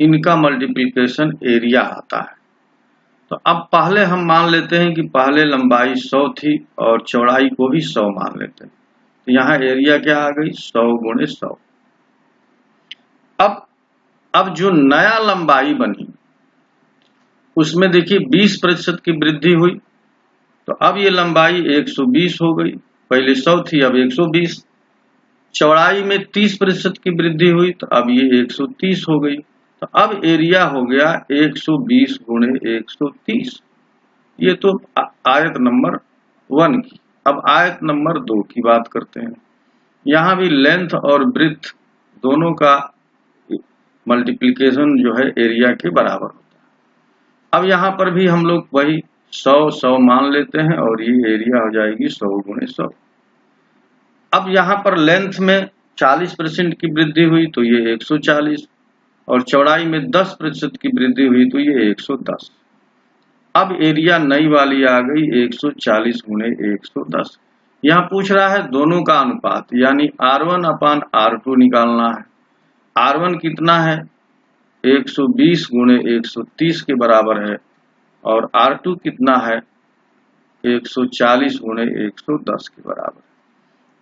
A: इनका मल्टीप्लिकेशन एरिया आता है। तो अब पहले हम मान लेते हैं कि पहले लंबाई 100 थी और चौड़ाई को भी 100 मान लेते हैं। तो यहाँ एरिया क्या आ गई 100 गुणे 100। अब जो नया लंबाई बनी उसमें देखिए 20% की वृद्धि हुई, तो अब ये लंबाई 120 हो गई, पहले 100 थी अब 120। चौड़ाई में 30% की वृद्धि हुई तो अब ये 130 हो गई। तो अब एरिया हो गया 120 गुणे 130। ये तो आयत नंबर 1 की। अब आयत नंबर 2 की बात करते हैं। यहाँ भी लेंथ और ब्रेड्थ दोनों का मल्टीप्लिकेशन जो है एरिया के बराबर होता है। अब यहाँ पर भी हम लोग वही 100 मान लेते हैं और ये एरिया हो जाएगी 100 गुणे 100। अब यहाँ पर लेंथ में 40% की वृद्धि हुई तो ये 140, और चौड़ाई में 10% की वृद्धि हुई तो ये 110। अब एरिया नई वाली आ गई 140 गुणे 110। यहाँ पूछ रहा है दोनों का अनुपात यानी R1 अपान R2 निकालना है। R1 कितना है 120 गुणे 130 के बराबर है, और R2 कितना है 140 गुणे 110 के बराबर।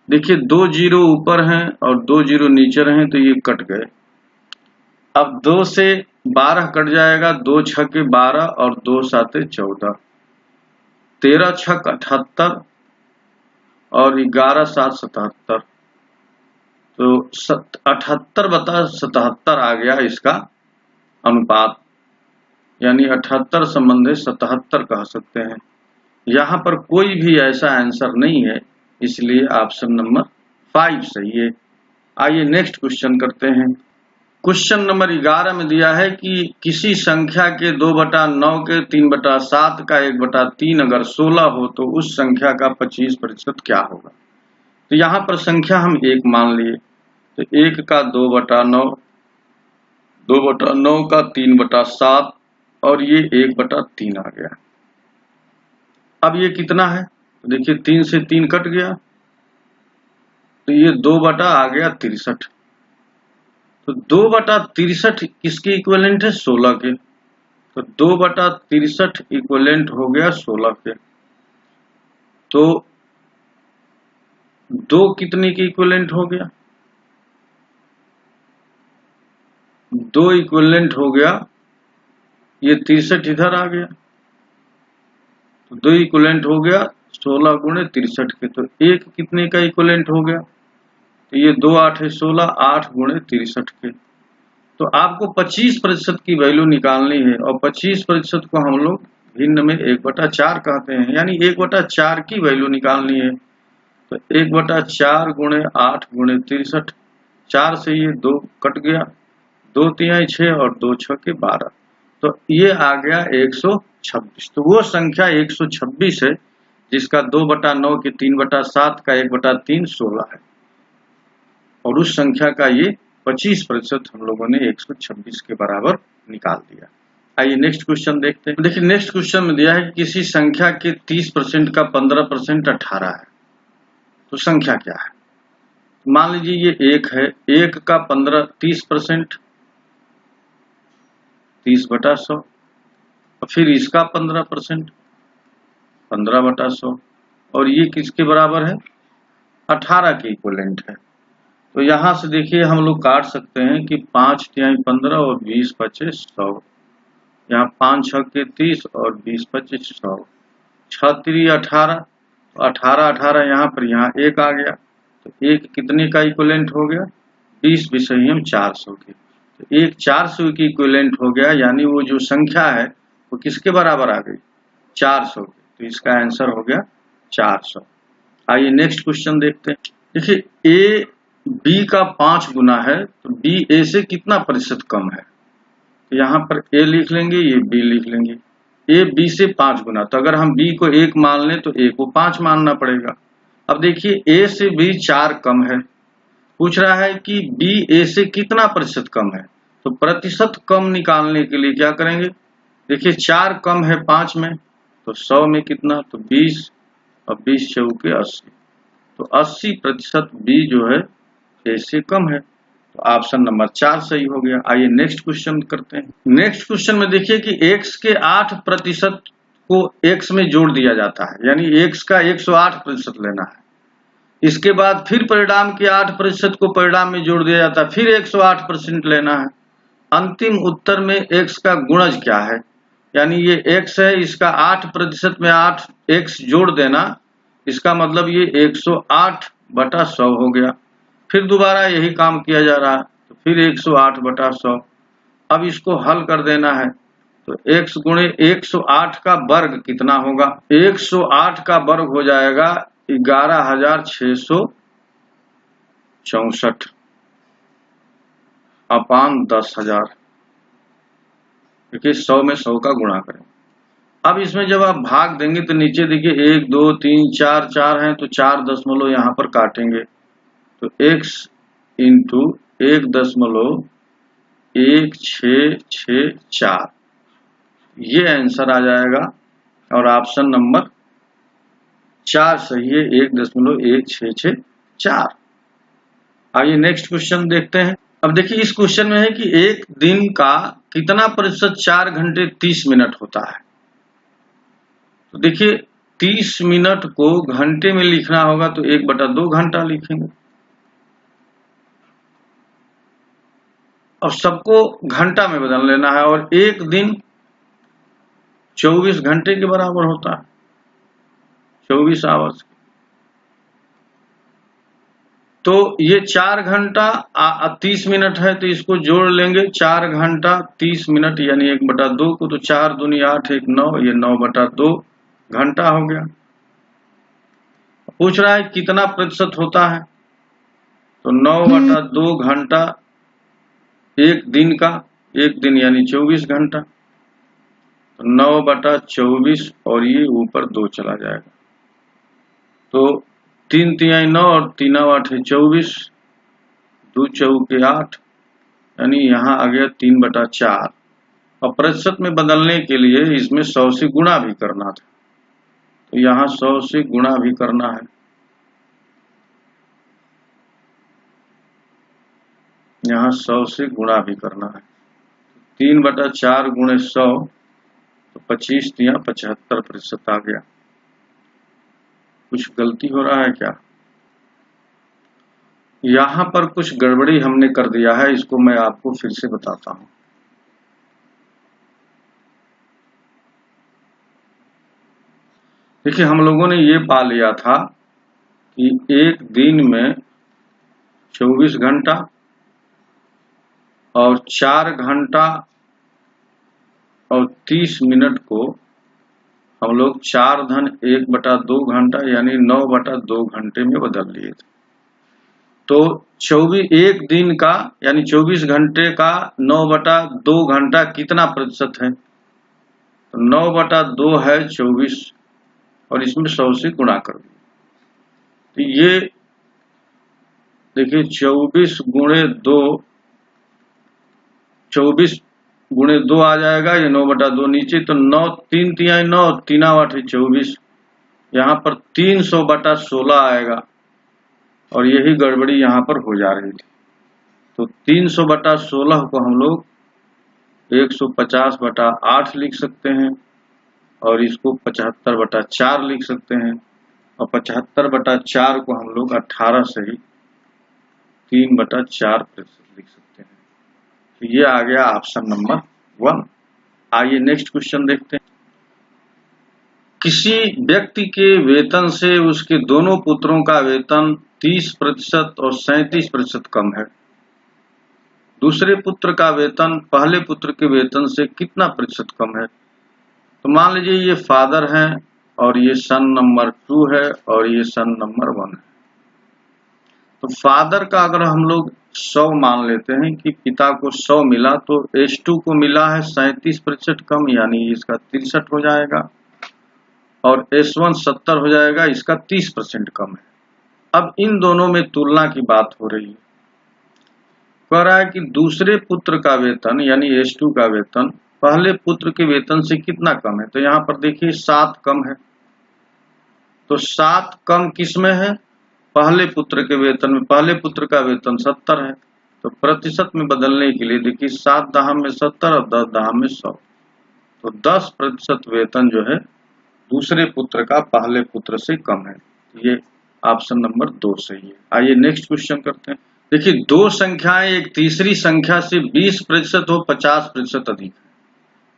A: देखिए 2 जीरो ऊपर हैं और 2 जीरो नीचे हैं तो ये कट गए। अब 2 से 12 कट जाएगा, 2 छक्के 12 और 2 साते 14, 13 छक 78 और 11 सात 77। तो 78/77 आ गया इसका अनुपात, यानी 78 संबंधित 77 कह सकते हैं। यहाँ पर कोई भी ऐसा आंसर नहीं है, इसलिए ऑप्शन नंबर 5 सही है। आइए नेक्स्ट क्वेश्चन करते हैं। क्वेश्चन नंबर 11 में दिया है कि किसी संख्या के 2/9 के 3/7 का 1/3 अगर 16 हो तो उस संख्या का 25% क्या होगा। तो यहाँ पर संख्या हम 1 मान लिए, तो 1 का 2/9, 2/9 का 3/7 और ये 1/3 आ गया। अब ये कितना है, तो देखिए 3 से 3 कट गया, तो ये 2 बटा आ गया 63। तो 2/63 किसके इक्विवेलेंट है 16 के, तो 2/63 इक्विवेलेंट हो गया 16 के। तो 2 कितने के इक्विवेलेंट हो गया, 2 इक्विवेलेंट हो गया, ये 63 इधर आ गया, तो 2 इक्विवेलेंट हो गया 16 गुणे 63 के। तो 1 कितने का इक्विवेलेंट हो गया, तो ये 2 8 है 16, 8 गुणे 63 के। तो आपको 25% की वैल्यू निकालनी है, और 25% को हम लोग भिन्न में 1/4 कहते हैं, यानी 1/4 की वैल्यू निकालनी है। तो 1/4 गुणे 8 गुणे 63, 4 से ये 2 कट गया, 2 3 6 और 2 6 12, तो ये आ गया 126। तो वो संख्या 126 है जिसका 2/9 के 3/7 का 1/3 16 है, और उस संख्या का ये 25% हम लोगों ने 126 के बराबर निकाल दिया। आइए नेक्स्ट क्वेश्चन देखते हैं। देखिए नेक्स्ट क्वेश्चन में दिया है कि किसी संख्या के 30% का 15% 18 है, तो संख्या क्या है। मान लीजिए ये 1 है, 1 का 30%, 30/100, फिर इसका 15%, 15/100, और ये किसके बराबर है 18 के इक्विवेलेंट है। तो यहाँ से देखिए हम लोग काट सकते हैं कि 5 तिहाई 15 और 20 बचे 100, यहाँ 5 छक्के 30 और 20 25 100, 6 3 18, तो 18 18 यहाँ पर, यहाँ 1 आ गया, तो 1 कितने का इक्विवेलेंट हो गया? 20 विषयियम 400 के। तो 1 400 की इक्विवेलेंट हो गया, यानी वो जो संख्या है वो किसके बराबर आ गई? 400 के। तो इसका आंसर हो गया 400। आइए नेक्स्ट क्वेश्चन देखते हैं। देखिए ए बी का 5 गुना है, तो बी ए से कितना प्रतिशत कम है? तो यहाँ पर ए लिख लेंगे, ये बी लिख लेंगे। ए बी से 5 गुना, तो अगर हम बी को 1 मान लें तो ए को 5 मानना पड़ेगा। अब देखिए ए से बी 4 कम है, पूछ रहा है कि बी ए से कितना प्रतिशत कम है। तो प्रतिशत कम निकालने के लिए क्या करेंगे? देखिए 4 कम है 5 में, तो 100 में कितना? तो 20, और 20 चौके 80, तो 80% बी जो है ए से कम है। तो ऑप्शन नंबर 4 सही हो गया। आइए नेक्स्ट क्वेश्चन करते हैं। नेक्स्ट क्वेश्चन में देखिए कि x के 8% को x में जोड़ दिया जाता है, यानी x का 108% लेना है। इसके बाद फिर परिणाम के 8% को परिणाम में जोड़ दिया जाता है, फिर 108% लेना है। अंतिम उत्तर में x का गुणज क्या है? यानी ये x है, इसका 8% में 8x जोड़ देना, इसका मतलब ये 108/100 हो गया। फिर दोबारा यही काम किया जा रहा है, तो फिर 108/100। अब इसको हल कर देना है, तो x गुणे 108 का वर्ग कितना होगा? 108 का वर्ग हो जाएगा 11,664 अपान 10,000। देखिए 100 में 100 का गुणा करें। अब इसमें जब आप भाग देंगे तो नीचे देखिए 1 2 3 4 4 हैं, तो 4 दशमलव यहाँ पर काटेंगे, तो x इंटू 1.1664, ये आंसर आ जाएगा और ऑप्शन नंबर 4 सही है, 1.1664। आइए नेक्स्ट क्वेश्चन देखते हैं। अब देखिए इस क्वेश्चन में है कि एक दिन का कितना प्रतिशत 4 घंटे 30 मिनट होता है। तो देखिए 30 मिनट को घंटे में लिखना होगा, तो 1/2 घंटा लिखेंगे, और सबको घंटा में बदल लेना है। और एक दिन 24 घंटे के बराबर होता है, 24 आवर्स। तो ये 4 घंटा 30 मिनट है, तो इसको जोड़ लेंगे, 4 घंटा 30 मिनट यानी 1/2 को, तो 4 दूनी 8 1 9, ये 9/2 घंटा हो गया। पूछ रहा है कितना प्रतिशत होता है, तो 9/2 घंटा एक दिन का, एक दिन यानी 24 घंटा, तो 9/24, और ये ऊपर 2 चला जाएगा, तो 3 तिहाई 9 और 3 8 24, 2 चौके 8, यानी यहाँ आ गया 3/4। और प्रतिशत में बदलने के लिए इसमें 100 से गुणा भी करना था, तो यहाँ 100 से गुणा भी करना है। यहाँ 100 से गुणा भी करना है, 3/4 गुणे 100, तो 25 तिया 75% आ गया। कुछ गलती हो रहा है क्या? यहाँ पर कुछ गड़बड़ी हमने कर दिया है, इसको मैं आपको फिर से बताता हूँ। देखिए हम लोगों ने ये पा लिया था कि एक दिन में 24 घंटा और 4 घंटा और 30 मिनट को हम लोग 4/1/2 घंटा यानी 9/2 घंटे में बदल लिए थे। तो 24 एक दिन का यानी 24 घंटे का 9/2 घंटा कितना प्रतिशत है? तो 9/2 है 24, और इसमें 100 से गुणा कर दिया, तो ये देखिए 24 गुणे 2, 24 गुणे 2 आ जाएगा, ये 9/2 नीचे, तो 9 3 तिहाई 9, 3 8 24, यहाँ पर 300/16 आएगा, और यही गड़बड़ी यहाँ पर हो जा रही थी। तो 300/16 को हम लोग 150/8 लिख सकते हैं, और इसको 75/4 लिख सकते हैं, और 75/4 को हम लोग 18 से ही 3/4% लिख सकते हैं। तो ये आ गया ऑप्शन नंबर 1। आइए नेक्स्ट क्वेश्चन देखते हैं। किसी व्यक्ति के वेतन से उसके दोनों पुत्रों का वेतन 30% और 37% कम है। दूसरे पुत्र का वेतन पहले पुत्र के वेतन से कितना प्रतिशत कम है? तो मान लीजिए ये फादर है और ये सन नंबर 2 है और ये सन नंबर 1 है। तो फादर का अगर हम लोग 100 मान लेते हैं कि पिता को 100 मिला, तो S2 को मिला है 37% कम, यानी इसका 63 हो जाएगा, और S1 70 हो जाएगा, इसका 30% कम है। अब इन दोनों में तुलना की बात हो रही है। कह रहा है कि दूसरे पुत्र का वेतन यानी S2 का वेतन पहले पुत्र के वेतन से कितना कम है? तो यहाँ पर देखिए 7 कम है। तो 7 कम किस में है? पहले पुत्र के वेतन में। पहले पुत्र का वेतन 70 है, तो प्रतिशत में बदलने के लिए देखिए 7 दहाम में 70 और 10 दहाम में 100, तो 10% वेतन जो है दूसरे पुत्र का पहले पुत्र से कम है। ये ऑप्शन नंबर 2 सही है। आइए नेक्स्ट क्वेश्चन करते हैं। देखिए, दो संख्याएं एक तीसरी संख्या से 20% हो 50% अधिक है,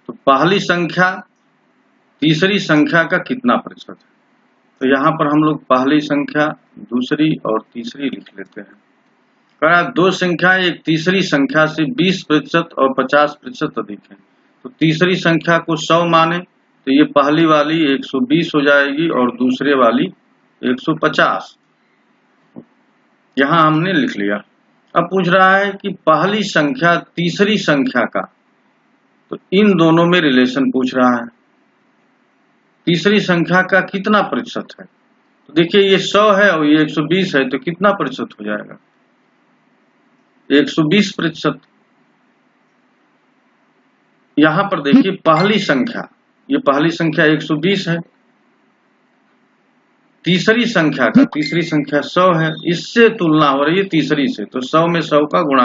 A: तो पहली संख्या तीसरी संख्या का कितना प्रतिशत है? तो यहाँ पर हम लोग पहली संख्या, दूसरी और तीसरी लिख लेते हैं। कहा दो संख्याएं एक तीसरी संख्या से 20% और 50% अधिक है, तो तीसरी संख्या को 100 माने तो ये पहली वाली 120 हो जाएगी और दूसरे वाली 150। यहाँ हमने लिख लिया। अब पूछ रहा है कि पहली संख्या तीसरी संख्या का, तो इन दोनों में रिलेशन पूछ रहा है। तीसरी संख्या का कितना प्रतिशत है? तो देखिए ये 100 है और ये 120 है, तो कितना प्रतिशत हो जाएगा? 120%। यहां पर देखिए पहली संख्या, ये पहली संख्या 120 है, तीसरी संख्या का, तीसरी संख्या 100 है, इससे तुलना हो रही है तीसरी से, तो 100 में 100 का गुणा।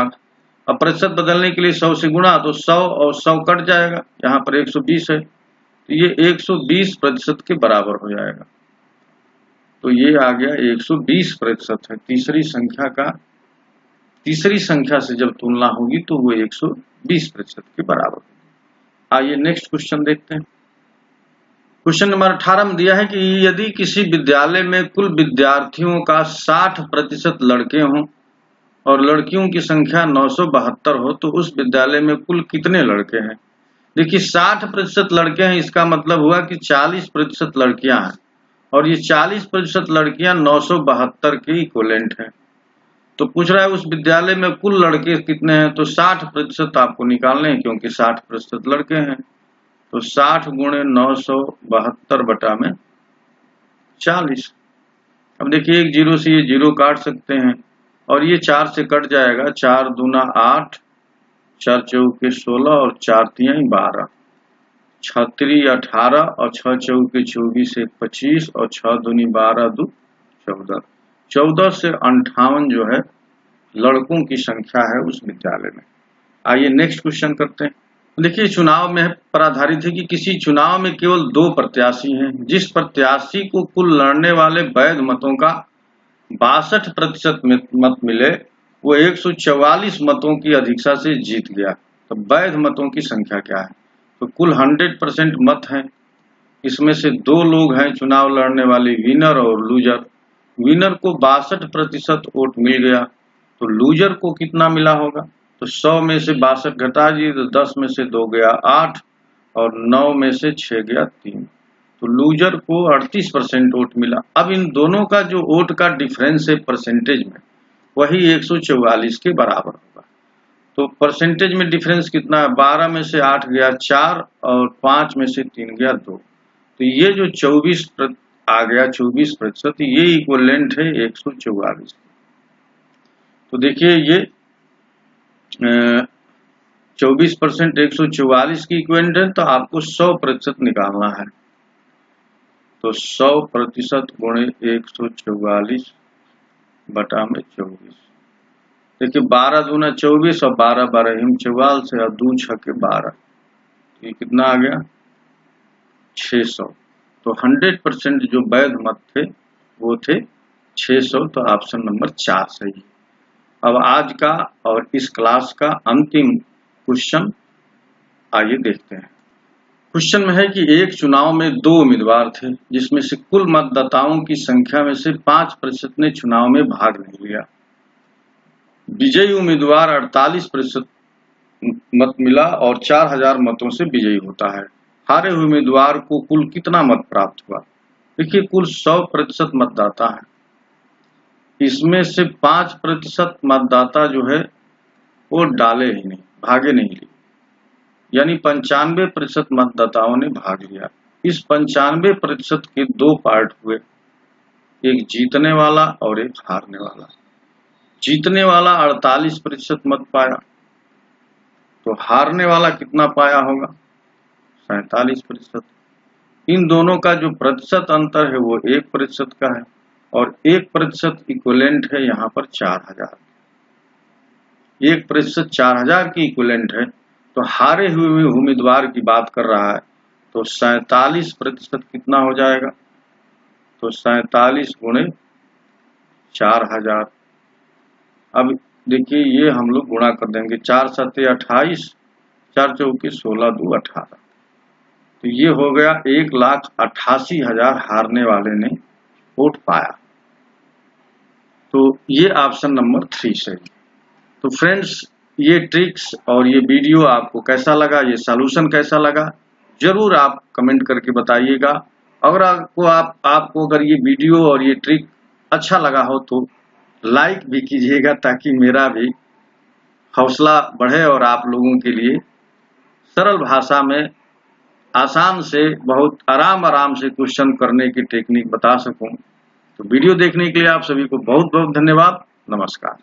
A: अब प्रतिशत बदलने के लिए 100 से गुणा, तो 100 और 100 कट जाएगा, यहाँ पर 120 है, तो ये 120% के बराबर हो जाएगा। तो ये आ गया 120% है तीसरी संख्या का। तीसरी संख्या से जब तुलना होगी तो वो 120% के बराबर होगी। आइए नेक्स्ट क्वेश्चन देखते हैं। क्वेश्चन नंबर 18 में दिया है कि यदि किसी विद्यालय में कुल विद्यार्थियों का 60% लड़के हों और लड़कियों की संख्या 972 हो, तो उस विद्यालय में कुल कितने लड़के हैं? देखिए 60% लड़के हैं, इसका मतलब हुआ कि 40% लड़कियां हैं, और ये 40% लड़कियां 972 के इक्विवेलेंट हैं। तो पूछ रहा है उस विद्यालय में कुल लड़के कितने हैं? तो 60% आपको निकालने हैं, क्योंकि 60% लड़के हैं, तो 60 गुणे 972 बटा में 40। अब देखिए एक जीरो से ये जीरो काट सकते हैं और ये 4 से कट जाएगा, 4 दूना 8, 4 चौके 16 और 4 तिहाई 12, 6 3 18 और 6 चौके 24 से 25 और 6 दूनी 12 दू 14। 14 से 58 जो है लड़कों की संख्या है उस विद्यालय में। आइए नेक्स्ट क्वेश्चन करते हैं। देखिए चुनाव में पर आधारित है कि किसी चुनाव में केवल 2 प्रत्याशी हैं, जिस प्रत्याशी को कुल लड़ने वाले वैध मतों का 62% मत मिले वो 144 मतों की अधिकता से जीत गया। तो वैध मतों की संख्या क्या है? तो कुल 100% मत हैं, इसमें से 2 लोग हैं चुनाव लड़ने वाले, विनर और लूजर। विनर को 62% वोट मिल गया, तो लूजर को कितना मिला होगा? तो 100 में से 62 घटा दिए तो 10 में से 2 गया 8 और 9 में से 6 गया 3, तो लूजर को 38% वोट मिला। अब इन दोनों का जो वोट का डिफरेंस है परसेंटेज में, वही 144 के बराबर होगा। तो परसेंटेज में डिफरेंस कितना है? 12 में से 8 गया 4 और 5 में से 3 गया 2, तो ये जो 24 आ गया 24%, ये इक्विवेलेंट है 144। तो देखिए ये 24% 144 की इक्विवेलेंट है, तो आपको 100% निकालना है। तो 100% गुणे 144 बटा में 24। देखिए 12 दूना 24 और 12 12 हिम 44 से और 2 6 12, ये कितना आ गया? 600। तो 100% जो वैध मत थे वो थे 600, तो ऑप्शन नंबर 4 सही है। अब आज का और इस क्लास का अंतिम क्वेश्चन आइए देखते हैं। क्वेश्चन में है कि एक चुनाव में 2 उम्मीदवार थे, जिसमें से कुल मतदाताओं की संख्या में से 5% ने चुनाव में भाग नहीं लिया। विजयी उम्मीदवार 48% मत मिला और 4000 मतों से विजयी होता है। हारे हुए उम्मीदवार को कुल कितना मत प्राप्त हुआ? देखिए, कुल 100% मतदाता है, इसमें से 5% मतदाता जो है वो डाले ही नहीं, भागे नहीं लिए, यानी 95% मतदाताओं ने भाग लिया। इस 95% के 2 पार्ट हुए, एक जीतने वाला और एक हारने वाला। जीतने वाला 48% मत पाया, तो हारने वाला कितना पाया होगा? 47%। इन दोनों का जो प्रतिशत अंतर है वो 1% का है, और 1% इक्विवेलेंट है यहाँ पर 4000। 1% 4000 की इक्विवेलेंट है, तो हारे हुए उम्मीदवार की बात कर रहा है, तो 47% कितना हो जाएगा? तो 47 गुणे 4000। अब देखिए, ये हम लोग गुणा कर देंगे, 4 7 28, 4 चौके 16 2 18, तो ये हो गया 1,88,000 हारने वाले ने वोट पाया। तो ये ऑप्शन नंबर 3 सही। तो फ्रेंड्स, ये ट्रिक्स और ये वीडियो आपको कैसा लगा, ये सॉल्यूशन कैसा लगा, जरूर आप कमेंट करके बताइएगा। अगर आपको अगर ये वीडियो और ये ट्रिक अच्छा लगा हो तो लाइक भी कीजिएगा, ताकि मेरा भी हौसला बढ़े और आप लोगों के लिए सरल भाषा में आसान से बहुत आराम से क्वेश्चन करने की टेक्निक बता सकूं। तो वीडियो देखने के लिए आप सभी को बहुत बहुत धन्यवाद। नमस्कार।